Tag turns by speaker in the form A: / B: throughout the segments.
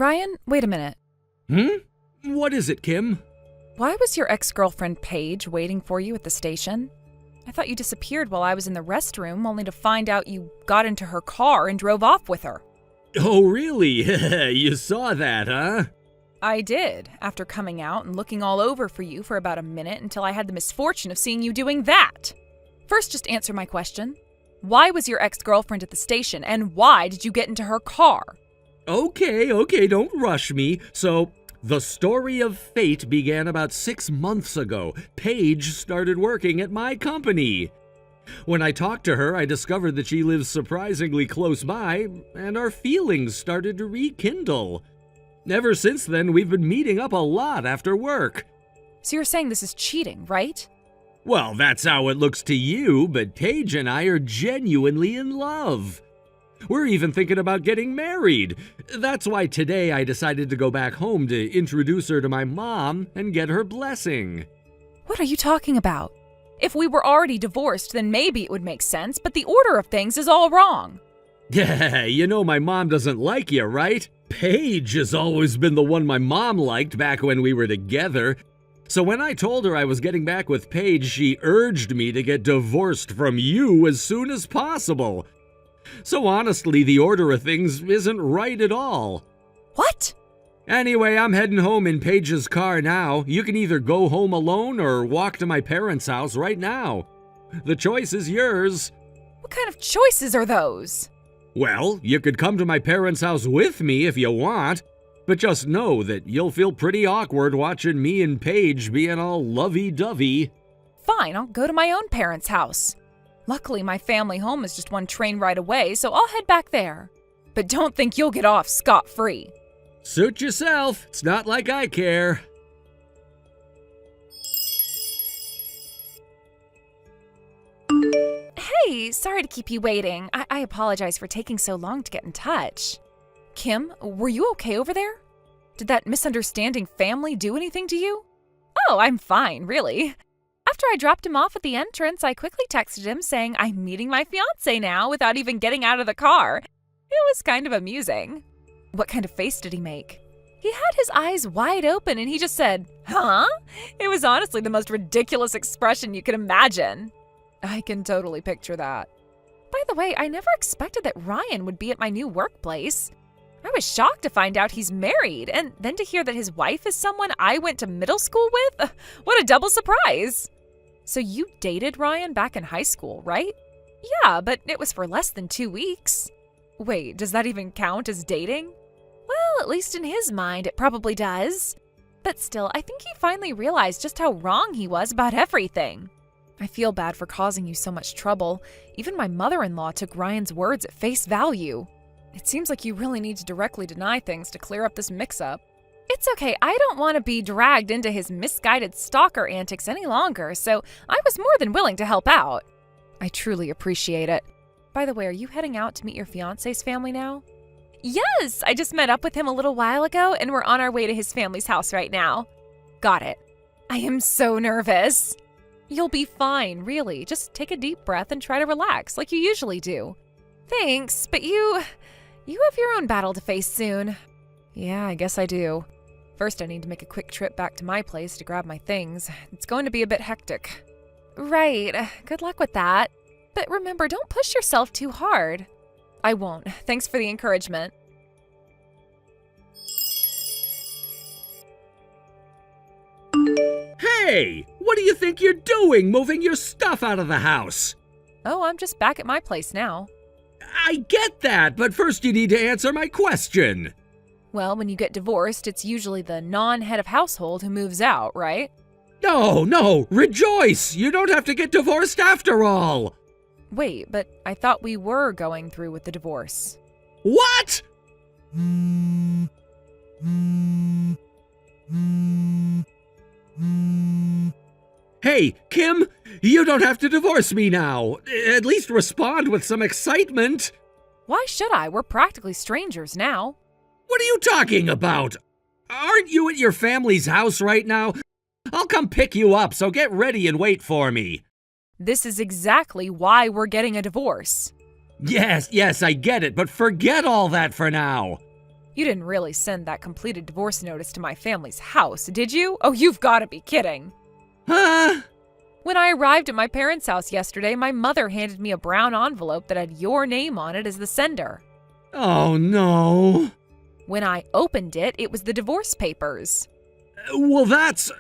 A: Ryan, wait a minute.
B: What is it, Kim?
A: Why was your ex-girlfriend Paige waiting for you at the station? I thought you disappeared while I was in the restroom, only to find out you got into her car and drove off with her.
B: Oh, really? You saw that, huh?
A: I did, after coming out and looking all over for you for about a minute until I had the misfortune of seeing you doing that. First, just answer my question. Why was your ex-girlfriend at the station, and why did you get into her car?
B: Okay, don't rush me. So, the story of fate began about 6 months ago. Paige started working at my company. When I talked to her, I discovered that she lives surprisingly close by, and our feelings started to rekindle. Ever since then, we've been meeting up a lot after work.
A: So you're saying this is cheating, right?
B: Well, that's how it looks to you, but Paige and I are genuinely in love. We're even thinking about getting married. That's why today I decided to go back home to introduce her to my mom and get her blessing.
A: What are you talking about? If we were already divorced, then maybe it would make sense, but the order of things is all wrong.
B: Yeah, you know my mom doesn't like you, right? Paige has always been the one my mom liked back when we were together. So when I told her I was getting back with Paige, she urged me to get divorced from you as soon as possible. So honestly, the order of things isn't right at all.
A: What?
B: Anyway, I'm heading home in Paige's car now. You can either go home alone or walk to my parents' house right now. The choice is yours.
A: What kind of choices are those?
B: Well, you could come to my parents' house with me if you want, but just know that you'll feel pretty awkward watching me and Paige being all lovey-dovey.
A: Fine, I'll go to my own parents' house. Luckily, my family home is just one train ride away, so I'll head back there. But don't think you'll get off scot-free.
B: Suit yourself. It's not like I care.
A: Hey, sorry to keep you waiting. I apologize for taking so long to get in touch. Kim, were you okay over there? Did that misunderstanding family do anything to you? Oh, I'm fine, really. After I dropped him off at the entrance, I quickly texted him saying I'm meeting my fiancé now without even getting out of the car. It was kind of amusing. What kind of face did he make? He had his eyes wide open and he just said, "Huh?" It was honestly the most ridiculous expression you could imagine. I can totally picture that. By the way, I never expected that Ryan would be at my new workplace. I was shocked to find out he's married, and then to hear that his wife is someone I went to middle school with? What a double surprise! So you dated Ryan back in high school, right? Yeah, but it was for less than 2 weeks. Wait, does that even count as dating? Well, at least in his mind, it probably does. But still, I think he finally realized just how wrong he was about everything. I feel bad for causing you so much trouble. Even my mother-in-law took Ryan's words at face value. It seems like you really need to directly deny things to clear up this mix-up. It's okay, I don't want to be dragged into his misguided stalker antics any longer, so I was more than willing to help out. I truly appreciate it. By the way, are you heading out to meet your fiancé's family now? Yes, I just met up with him a little while ago, and we're on our way to his family's house right now. Got it. I am so nervous. You'll be fine, really. Just take a deep breath and try to relax, like you usually do. Thanks, but you have your own battle to face soon. Yeah, I guess I do. First, I need to make a quick trip back to my place to grab my things. It's going to be a bit hectic. Right, good luck with that. But remember, don't push yourself too hard. I won't. Thanks for the encouragement.
B: Hey, what do you think you're doing, moving your stuff out of the house?
A: Oh, I'm just back at my place now.
B: I get that, but first you need to answer my question.
A: Well, when you get divorced, it's usually the non-head of household who moves out, right?
B: No, rejoice! You don't have to get divorced after all!
A: Wait, but I thought we were going through with the divorce.
B: What? Hey, Kim, you don't have to divorce me now. At least respond with some excitement.
A: Why should I? We're practically strangers now.
B: What are you talking about? Aren't you at your family's house right now? I'll come pick you up, so get ready and wait for me.
A: This is exactly why we're getting a divorce.
B: Yes, I get it, but forget all that for now.
A: You didn't really send that completed divorce notice to my family's house, did you? Oh, you've got to be kidding.
B: Huh?
A: When I arrived at my parents' house yesterday, my mother handed me a brown envelope that had your name on it as the sender.
B: Oh, no.
A: When I opened it, it was the divorce papers.
B: Well, that's...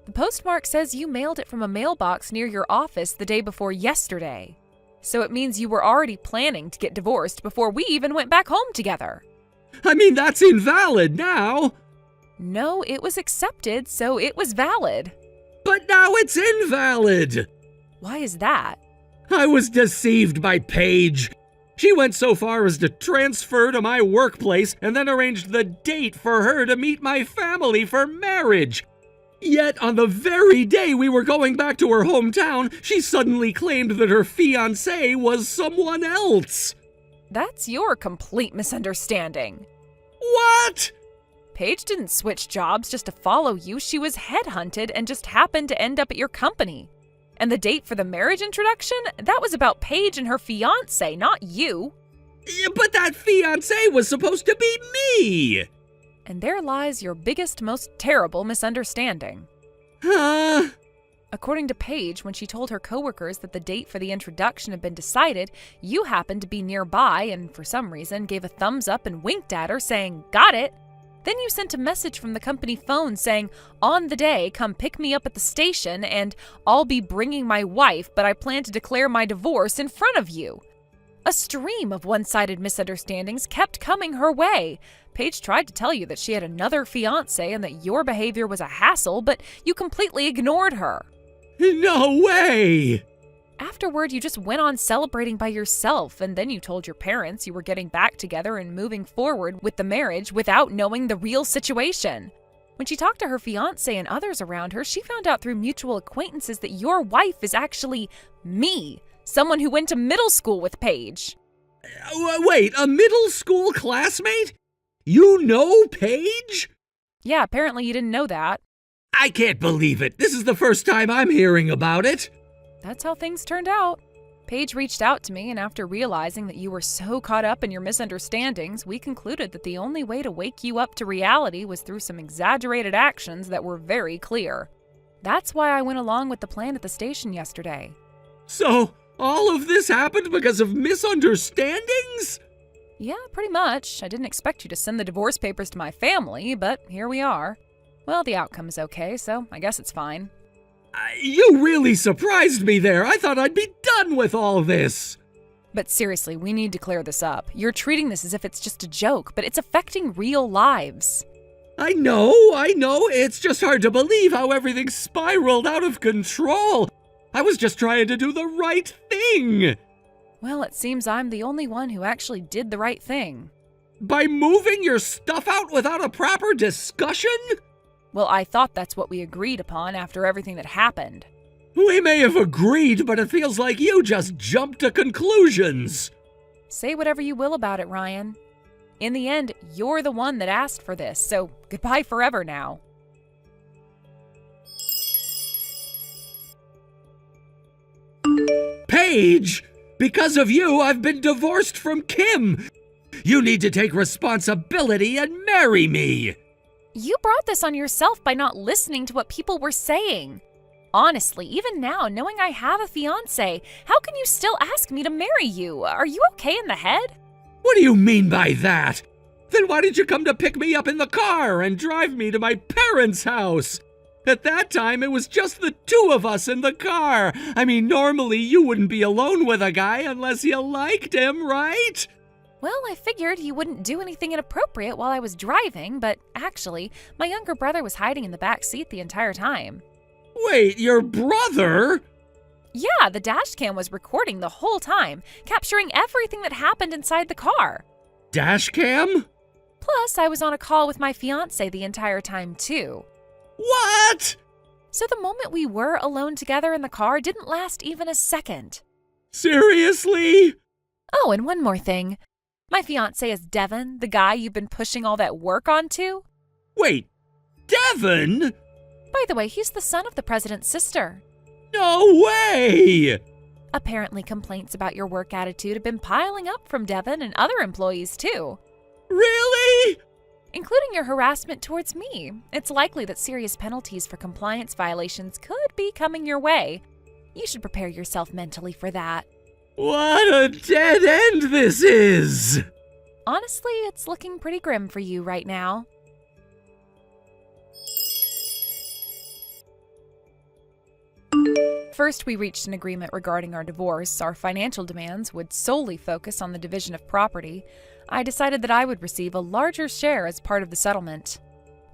A: The postmark says you mailed it from a mailbox near your office the day before yesterday. So it means you were already planning to get divorced before we even went back home together.
B: I mean, that's invalid now.
A: No, it was accepted, so it was valid.
B: But now it's invalid.
A: Why is that?
B: I was deceived by Paige. She went so far as to transfer to my workplace and then arranged the date for her to meet my family for marriage. Yet on the very day we were going back to her hometown, she suddenly claimed that her fiancé was someone else.
A: That's your complete misunderstanding.
B: What?
A: Paige didn't switch jobs just to follow you. She was headhunted and just happened to end up at your company. And the date for the marriage introduction? That was about Paige and her fiancé, not you.
B: Yeah, but that fiancé was supposed to be me.
A: And there lies your biggest, most terrible misunderstanding.
B: Huh?
A: According to Paige, when she told her coworkers that the date for the introduction had been decided, you happened to be nearby and for some reason gave a thumbs up and winked at her saying, "Got it." Then you sent a message from the company phone saying, "On the day, come pick me up at the station and I'll be bringing my wife, but I plan to declare my divorce in front of you." A stream of one-sided misunderstandings kept coming her way. Paige tried to tell you that she had another fiancé and that your behavior was a hassle, but you completely ignored her.
B: No way!
A: Afterward, you just went on celebrating by yourself, and then you told your parents you were getting back together and moving forward with the marriage without knowing the real situation. When she talked to her fiancé and others around her, she found out through mutual acquaintances that your wife is actually me, someone who went to middle school with Paige.
B: Wait, a middle school classmate? You know Paige?
A: Yeah, apparently you didn't know that.
B: I can't believe it. This is the first time I'm hearing about it.
A: That's how things turned out. Paige reached out to me, and after realizing that you were so caught up in your misunderstandings, we concluded that the only way to wake you up to reality was through some exaggerated actions that were very clear. That's why I went along with the plan at the station yesterday.
B: So, all of this happened because of misunderstandings?
A: Yeah, pretty much. I didn't expect you to send the divorce papers to my family, but here we are. Well, the outcome is okay, so I guess it's fine.
B: You really surprised me there. I thought I'd be done with all this.
A: But seriously, we need to clear this up. You're treating this as if it's just a joke, but it's affecting real lives.
B: I know. It's just hard to believe how everything spiraled out of control. I was just trying to do the right thing.
A: Well, it seems I'm the only one who actually did the right thing.
B: By moving your stuff out without a proper discussion?
A: Well, I thought that's what we agreed upon after everything that happened.
B: We may have agreed, but it feels like you just jumped to conclusions.
A: Say whatever you will about it, Ryan. In the end, you're the one that asked for this, so goodbye forever now.
B: Paige, because of you, I've been divorced from Kim. You need to take responsibility and marry me.
A: You brought this on yourself by not listening to what people were saying. Honestly, even now, knowing I have a fiancé, how can you still ask me to marry you? Are you okay in the head?
B: What do you mean by that? Then why did you come to pick me up in the car and drive me to my parents' house? At that time, it was just the two of us in the car. I mean, normally you wouldn't be alone with a guy unless you liked him, right?
A: Well, I figured you wouldn't do anything inappropriate while I was driving, but actually, my younger brother was hiding in the back seat the entire time.
B: Wait, your brother?
A: Yeah, the dash cam was recording the whole time, capturing everything that happened inside the car.
B: Dash cam?
A: Plus, I was on a call with my fiancé the entire time, too.
B: What?
A: So the moment we were alone together in the car didn't last even a second.
B: Seriously?
A: Oh, and one more thing. My fiancé is Devin, the guy you've been pushing all that work onto.
B: Wait, Devin?
A: By the way, he's the son of the president's sister.
B: No way!
A: Apparently, complaints about your work attitude have been piling up from Devin and other employees, too.
B: Really?
A: Including your harassment towards me. It's likely that serious penalties for compliance violations could be coming your way. You should prepare yourself mentally for that.
B: What a dead end this is!
A: Honestly, it's looking pretty grim for you right now. First, we reached an agreement regarding our divorce. Our financial demands would solely focus on the division of property. I decided that I would receive a larger share as part of the settlement.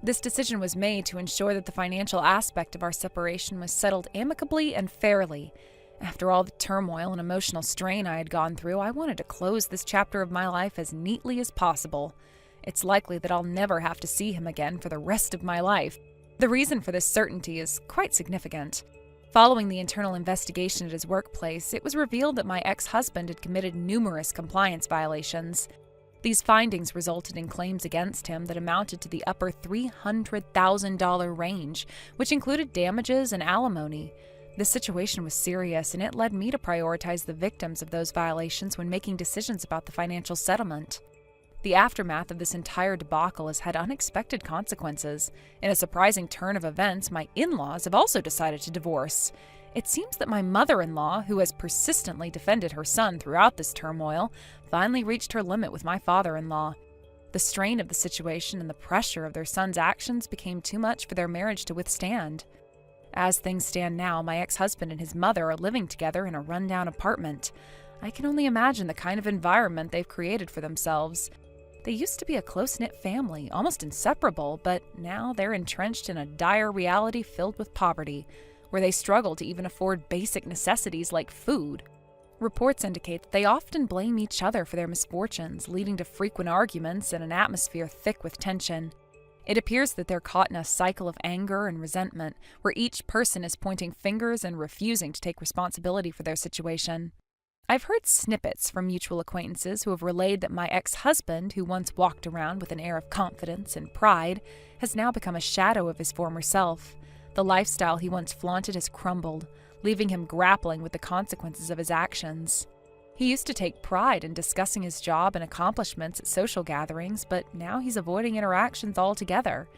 A: This decision was made to ensure that the financial aspect of our separation was settled amicably and fairly. After all the turmoil and emotional strain I had gone through, I wanted to close this chapter of my life as neatly as possible. It's likely that I'll never have to see him again for the rest of my life. The reason for this certainty is quite significant. Following the internal investigation at his workplace, it was revealed that my ex-husband had committed numerous compliance violations. These findings resulted in claims against him that amounted to the upper $300,000 range, which included damages and alimony. This situation was serious, and it led me to prioritize the victims of those violations when making decisions about the financial settlement. The aftermath of this entire debacle has had unexpected consequences. In a surprising turn of events, my in-laws have also decided to divorce. It seems that my mother-in-law, who has persistently defended her son throughout this turmoil, finally reached her limit with my father-in-law. The strain of the situation and the pressure of their son's actions became too much for their marriage to withstand. As things stand now, my ex-husband and his mother are living together in a rundown apartment. I can only imagine the kind of environment they've created for themselves. They used to be a close-knit family, almost inseparable, but now they're entrenched in a dire reality filled with poverty, where they struggle to even afford basic necessities like food. Reports indicate that they often blame each other for their misfortunes, leading to frequent arguments and an atmosphere thick with tension. It appears that they're caught in a cycle of anger and resentment, where each person is pointing fingers and refusing to take responsibility for their situation. I've heard snippets from mutual acquaintances who have relayed that my ex-husband, who once walked around with an air of confidence and pride, has now become a shadow of his former self. The lifestyle he once flaunted has crumbled, leaving him grappling with the consequences of his actions. He used to take pride in discussing his job and accomplishments at social gatherings, but now he's avoiding interactions altogether.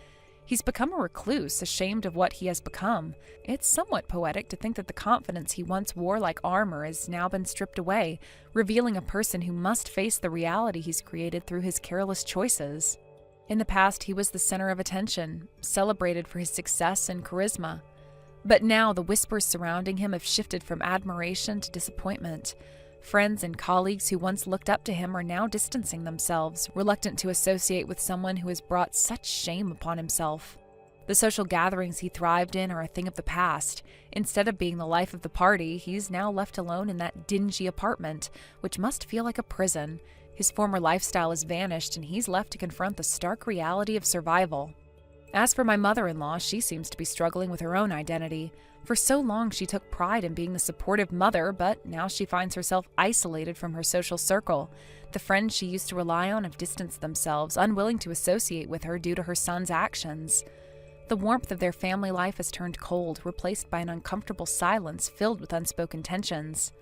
A: He's become a recluse, ashamed of what he has become. It's somewhat poetic to think that the confidence he once wore like armor has now been stripped away, revealing a person who must face the reality he's created through his careless choices. In the past, he was the center of attention, celebrated for his success and charisma. But now the whispers surrounding him have shifted from admiration to disappointment. Friends and colleagues who once looked up to him are now distancing themselves, reluctant to associate with someone who has brought such shame upon himself. The social gatherings he thrived in are a thing of the past. Instead of being the life of the party, he's now left alone in that dingy apartment, which must feel like a prison. His former lifestyle has vanished, and he's left to confront the stark reality of survival. As for my mother-in-law, she seems to be struggling with her own identity. For so long, she took pride in being the supportive mother, but now she finds herself isolated from her social circle. The friends she used to rely on have distanced themselves, unwilling to associate with her due to her son's actions. The warmth of their family life has turned cold, replaced by an uncomfortable silence filled with unspoken tensions.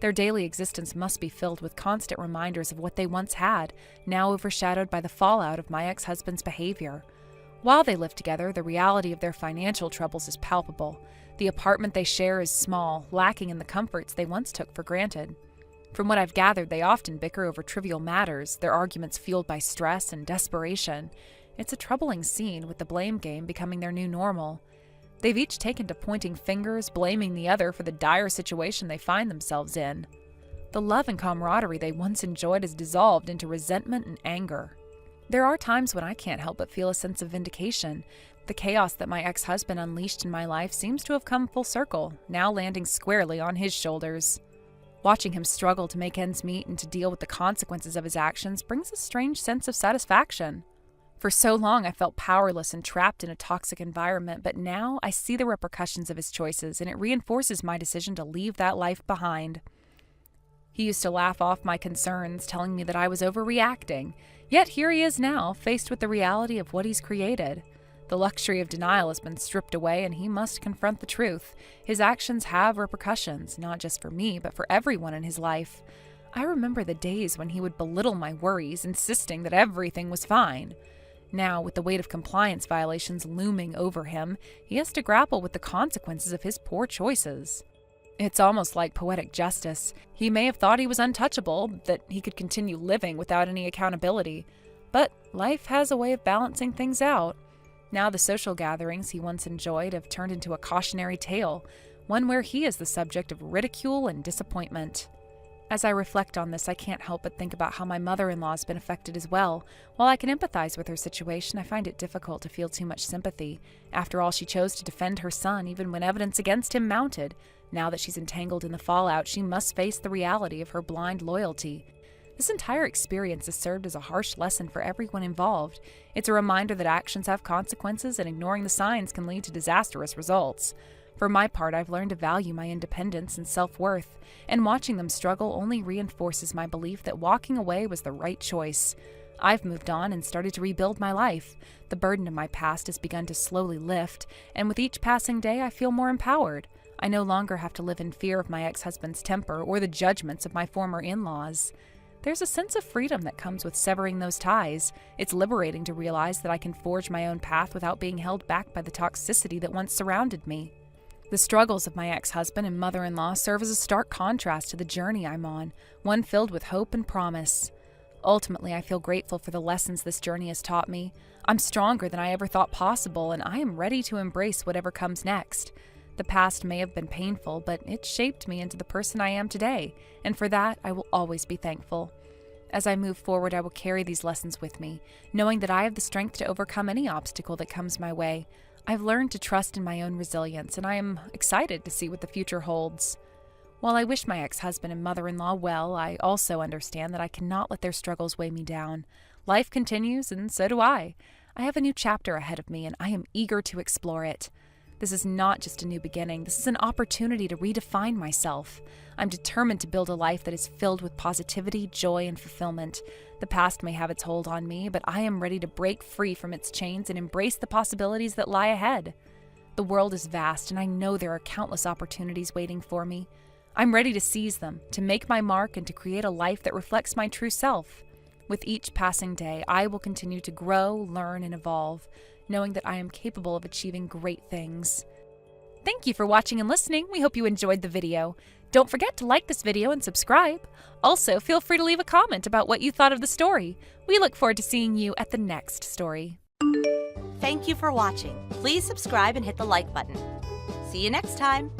A: Their daily existence must be filled with constant reminders of what they once had, now overshadowed by the fallout of my ex-husband's behavior. While they live together, the reality of their financial troubles is palpable. The apartment they share is small, lacking in the comforts they once took for granted. From what I've gathered, they often bicker over trivial matters, their arguments fueled by stress and desperation. It's a troubling scene, with the blame game becoming their new normal. They've each taken to pointing fingers, blaming the other for the dire situation they find themselves in. The love and camaraderie they once enjoyed has dissolved into resentment and anger. There are times when I can't help but feel a sense of vindication. The chaos that my ex-husband unleashed in my life seems to have come full circle, now landing squarely on his shoulders. Watching him struggle to make ends meet and to deal with the consequences of his actions brings a strange sense of satisfaction. For so long, I felt powerless and trapped in a toxic environment, but now I see the repercussions of his choices, and it reinforces my decision to leave that life behind. He used to laugh off my concerns, telling me that I was overreacting. Yet here he is now, faced with the reality of what he's created. The luxury of denial has been stripped away, and he must confront the truth. His actions have repercussions, not just for me, but for everyone in his life. I remember the days when he would belittle my worries, insisting that everything was fine. Now, with the weight of compliance violations looming over him, he has to grapple with the consequences of his poor choices. It's almost like poetic justice. He may have thought he was untouchable, that he could continue living without any accountability. But life has a way of balancing things out. Now the social gatherings he once enjoyed have turned into a cautionary tale, one where he is the subject of ridicule and disappointment. As I reflect on this, I can't help but think about how my mother-in-law has been affected as well. While I can empathize with her situation, I find it difficult to feel too much sympathy. After all, she chose to defend her son even when evidence against him mounted. Now that she's entangled in the fallout, she must face the reality of her blind loyalty. This entire experience has served as a harsh lesson for everyone involved. It's a reminder that actions have consequences and ignoring the signs can lead to disastrous results. For my part, I've learned to value my independence and self-worth, and watching them struggle only reinforces my belief that walking away was the right choice. I've moved on and started to rebuild my life. The burden of my past has begun to slowly lift, and with each passing day, I feel more empowered. I no longer have to live in fear of my ex-husband's temper or the judgments of my former in-laws. There's a sense of freedom that comes with severing those ties. It's liberating to realize that I can forge my own path without being held back by the toxicity that once surrounded me. The struggles of my ex-husband and mother-in-law serve as a stark contrast to the journey I'm on, one filled with hope and promise. Ultimately, I feel grateful for the lessons this journey has taught me. I'm stronger than I ever thought possible, and I am ready to embrace whatever comes next. The past may have been painful, but it shaped me into the person I am today, and for that, I will always be thankful. As I move forward, I will carry these lessons with me, knowing that I have the strength to overcome any obstacle that comes my way. I've learned to trust in my own resilience, and I am excited to see what the future holds. While I wish my ex-husband and mother-in-law well, I also understand that I cannot let their struggles weigh me down. Life continues, and so do I. I have a new chapter ahead of me, and I am eager to explore it. This is not just a new beginning. This is an opportunity to redefine myself. I'm determined to build a life that is filled with positivity, joy, and fulfillment. The past may have its hold on me, but I am ready to break free from its chains and embrace the possibilities that lie ahead. The world is vast, and I know there are countless opportunities waiting for me. I'm ready to seize them, to make my mark, and to create a life that reflects my true self. With each passing day, I will continue to grow, learn, and evolve, knowing that I am capable of achieving great things. Thank you for watching and listening. We hope you enjoyed the video. Don't forget to like this video and subscribe. Also, feel free to leave a comment about what you thought of the story. We look forward to seeing you at the next story.
C: Thank you for watching. Please subscribe and hit the like button. See you next time.